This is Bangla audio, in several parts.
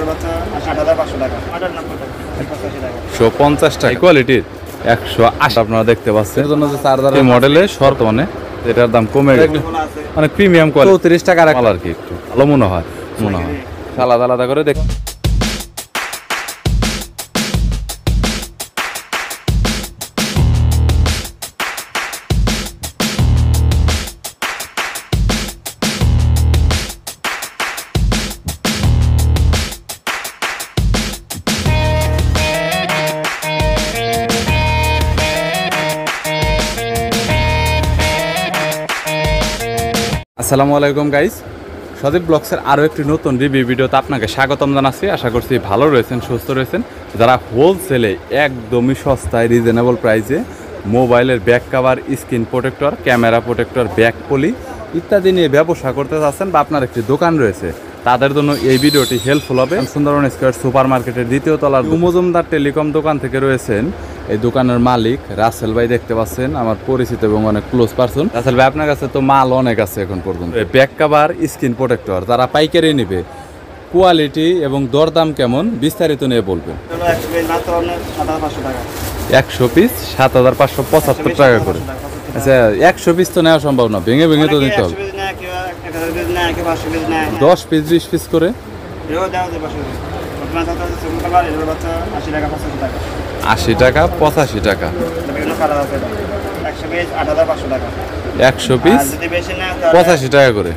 150 টাকা কোয়ালিটির 180 আপনারা দেখতে পাচ্ছেন। এর জন্য যে চার্জার মডেলে শর্ত মানে এটার দাম কমে গেছে, মানে প্রিমিয়াম কোয়ালিটি 34 টাকার মাল আর কি, একটু ভালো মনে হয় আলাদা আলাদা করে দেখ। আসসালামু আলাইকুম গাইস, সদীপ ব্লগসের আরও একটি নতুন রিভিউ ভিডিওতে আপনাকে স্বাগতম জানাচ্ছি। আশা করছি ভালো রয়েছেন, সুস্থ রয়েছেন। যারা হোলসেলে একদমই সস্তায় রিজনেবল প্রাইসে মোবাইলের back cover, screen protector, camera protector, back poly ইত্যাদি নিয়ে ব্যবসা করতে চাচ্ছেন বা আপনার একটি দোকান রয়েছে, তাদের জন্য এই ভিডিওটি হেল্পফুল হবে। সুন্দরবন স্কয়ার সুপার মার্কেটের দ্বিতীয় তলার মজুমদার টেলিকম দোকান থেকে রয়েছেন এই দোকানের মালিক রাসেল ভাই, দেখতে পাচ্ছেন আমার পরিচিত এবং অনেক ক্লোজ পারসন। রাসেল ভাই, আপনার কাছে তো মাল অনেক আছে এখন পর্যন্ত, ব্যাক কাভার, স্ক্রিন প্রোটেক্টর যারা পাইকারি নেবে, কোয়ালিটি এবং দরদাম কেমন বিস্তারিত নিয়ে বলবেন। 100 পিস 7,575 টাকা করে। আচ্ছা, 100 পিস তো নেওয়া সম্ভব না, ভেঙে ভেঙে তো নিতে হবে। 10 পিস 20 পিস করে 80 টাকা 85 টাকা। 100 পিস 85 টাকা করে,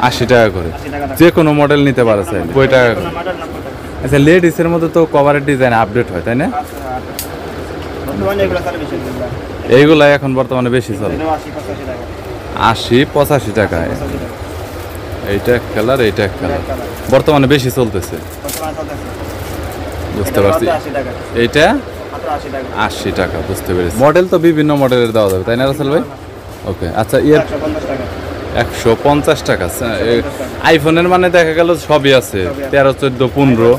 80 টাকা করে যে কোনো মডেল নিতে পারে স্যার, 90 টাকা করে। আচ্ছা, লেডিসের মধ্যে তো কভারের ডিজাইন আপডেট হয়, তাই না? এইগুলা এখন বর্তমানে বেশি চলে, 80-85 টাকা। এইটা এক কালার, এইটা এক কালার, বর্তমানে বেশি চলতেছে, বুঝতে পারছি। এইটা 80 টাকা, বুঝতে পেরেছি। মডেল তো বিভিন্ন মডেলের দেওয়া যাবে, তাই না রাসেল ভাই? ওকে, আচ্ছা, 150 টাকা। আইফোনের মানে দেখা গেল সবই আছে, 13, 14, 15,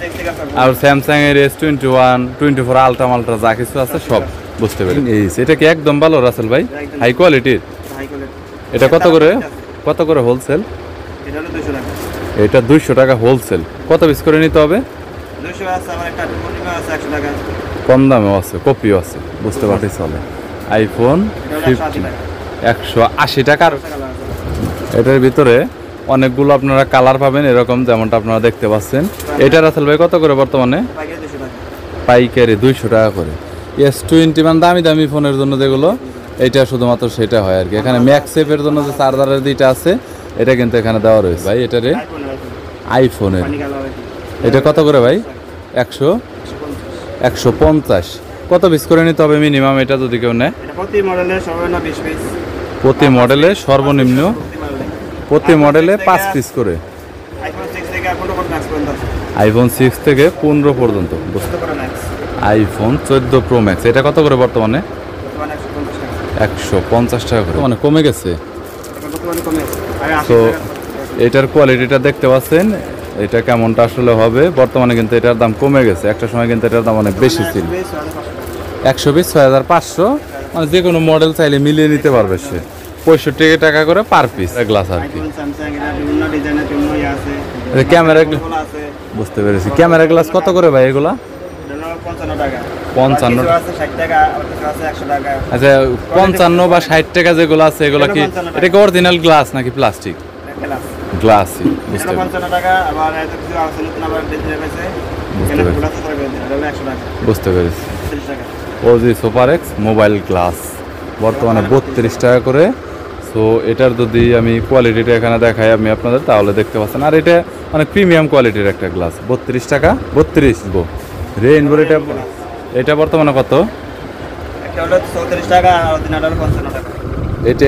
আর স্যামসাং এর S21, 24 আলট্রা মাল্ট্রা যা কিছু আছে সব, বুঝতে পেরেছি। এটা কি একদম ভালো রাসেল ভাই, হাই কোয়ালিটির? এটা কত করে হোলসেল? এটা 200 টাকা হোলসেল। কত পিস করে নিতে হবে? কম দামেও আছে, কপিও আছে, বুঝতে পারছি। চলে আইফোন 15 180 টাকার। এটার ভিতরে অনেকগুলো আপনারা কালার পাবেন, এরকম যেমনটা আপনারা দেখতে পাচ্ছেন। এটা রাসেল ভাই কত করে বর্তমানে? পাইকারি 200 টাকা করে। S21 দামি দামি ফোনের জন্য যেগুলো, এইটা শুধুমাত্র সেটা হয় আর কি। এখানে ম্যাক্সেপের জন্য যে চার্জারের দুইটা আছে, এটা কিন্তু এখানে দেওয়া রয়েছে ভাই। এটা রে আইফোনের, এটা কত করে ভাই? 150। কত পিস করে নিতে হবে মিনিমাম এটা যদি কেউ নেয়? প্রতি মডেলে সর্বনিম্ন 5 পিস করে। আইফোন 6 থেকে 15 পর্যন্ত, আইফোন 14 প্রো ম্যাক্স। এটা কত করে বর্তমানে? 150 টাকা করে, মানে কমে গেছে। তো এটার কোয়ালিটিটা দেখতে পাচ্ছেন, এটা কেমনটা আসলে হবে। বর্তমানে কিন্তু এটার দাম কমে গেছে, একটা সময় কিন্তু এটার দাম অনেক বেশি ছিল। 100 পিস 6500, মানে যে কোনো মডেল চাইলে মিলিয়ে নিতে পারবে সে। 65 টাকা করে পার পিস গ্লাস আর কি। ক্যামেরা, বুঝতে পেরেছি। ক্যামেরা গ্লাস কত করে ভাই এগুলা? 55। আচ্ছা, 55 বা 60 টাকা যেগুলো আছে, এগুলো কি এটা কি অরিজিনাল গ্লাস নাকি প্লাস্টিক? গ্লাসই, বুঝতে পেরেছি। OG super X mobile glass বর্তমানে 32 টাকা করে। সো এটার যদি আমি কোয়ালিটিটা এখানে দেখাই আমি আপনাদের, তাহলে দেখতে পাচ্ছেন। আর এটা অনেক প্রিমিয়াম কোয়ালিটির একটা গ্লাস, 32 টাকা। 32 রেইনবো। এটা বর্তমানে কত?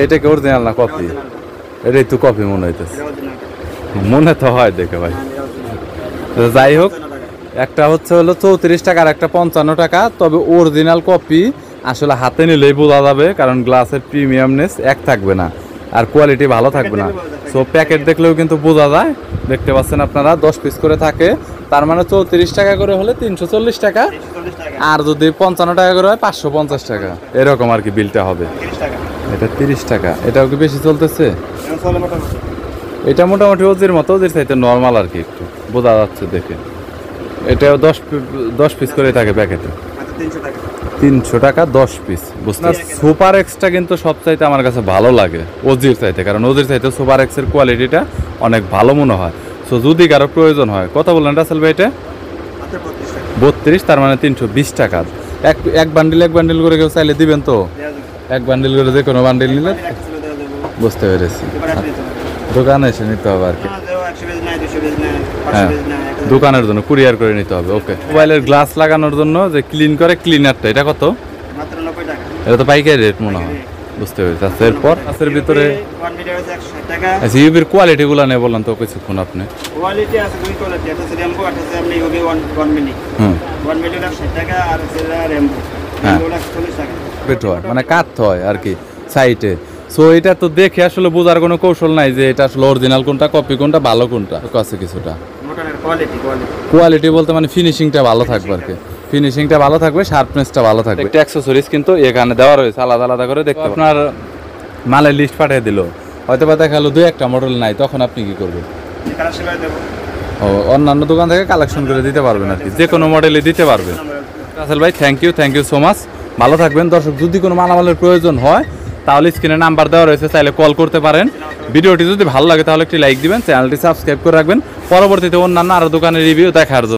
এটা কি অরিজিনাল না কপি? এটাই তো কপি মনে হইতেছে, মনে তো হয় দেখে ভাই। যাই হোক, একটা হচ্ছে হলো 34 টাকা আর একটা 55 টাকা। তবে অরিজিনাল কপি আসলে হাতে নিলেই বোঝা যাবে, কারণ গ্লাসের প্রিমিয়ামনেস এক থাকবে না আর কোয়ালিটি ভালো থাকবে না। সো প্যাকেট দেখলেও কিন্তু বোঝা যায়, দেখতে পাচ্ছেন আপনারা। 10 পিস করে থাকে, তার মানে 34 টাকা করে হলে 340 টাকা, আর যদি 55 টাকা করে হয় 550 টাকা, এরকম আর কি বিলটা হবে। এটা 30 টাকা। এটাও কি বেশি চলতেছে? এটা মোটামুটি ওজির মতো, ওজির চাইতে নর্মাল আর কি, একটু বোঝা যাচ্ছে দেখে। এটাও 10 পিস করে থাকে প্যাকেটে, 300 টাকা 10 পিস। বুঝতে সুপার এক্সটা কিন্তু সবচাইতে আমার কাছে ভালো লাগে ওজির চাইতে, কারণ ওজির চাইতে সুপার এক্সের কোয়ালিটিটা অনেক ভালো মনে হয়। সো যদি কারো প্রয়োজন হয়, কত বললেন রাসেল ভাই এটা? 32, তার মানে 320 টাকা। এক বান্ডিল করে কেউ চাইলে দিবেন তো? এক বান্ডিল করে যে কোনো বান্ডিল নিলে? বুঝতে পেরেছি, দোকানে এসে নিতে হবে আর কি। হ্যাঁ, দোকানের জন্য কুরিয়ার করে নিতে হবে। ওকে, মোবাইলের গ্লাস লাগানোর জন্য যে ক্লিন করে ক্লিনারটা, এটা কত? এটা তো পাইকারি রেট মনে হয়। বুঝতে পেরেছি। আচ্ছা, এরপর গ্লাসের ভিতরে আচ্ছা ইউবির কোয়ালিটি গুলো নেই বললাম তো কিছুক্ষণ আপনি। কোয়ালিটি আছে দুই কোয়ালিটি, একটা আছে রেমবো, একটা আছে আপনি ইউবি 1 মিলি। 1 মিলি 60 টাকা আর আছে রেমবো। রেমবো 40 টাকা। বেটো হয় মানে কাটতে হয় আর কি সাইটে। সো এটা তো দেখে আসলে বোঝার কোনো কৌশল নাই যে এটা আসলে অরিজিনাল কোনটা, কপি কোনটা, ভালো কোনটা আছে কিছুটা। মোটরের কোয়ালিটি বলতে মানে ফিনিশিংটা ভালো থাকবে আর কি, ফিনিশিংটা ভালো থাকবে, শার্পনেসটা ভালো থাকবে। একটা অ্যাকসেসরিজ কিন্তু এখানে দেওয়া রয়েছে আলাদা আলাদা করে দেখতে। আপনার মালের লিস্ট পাঠিয়ে দিল, হয়তো বা দেখালো 2-1টা মডেল নাই, তখন আপনি কি করবেন? কালেকশন করে দেব। ও, অন্যান্য দোকান থেকে কালেকশন করে দিতে পারবেন আর কি, যে কোনো মডেলে দিতে পারবেন। রাসেল ভাই থ্যাংক ইউ সো মাচ, ভালো থাকবেন। দর্শক যদি কোনো মালামালের প্রয়োজন হয় তাহলে স্ক্রিনে নাম্বার দেওয়া রয়েছে, চাইলে কল করতে পারেন। ভিডিওটি যদি ভালো লাগে তাহলে একটি লাইক দিবেন, চ্যানেলটি সাবস্ক্রাইব করে রাখবেন, পরবর্তীতে অন্যান্য আরও দোকানের রিভিউ দেখার জন্য।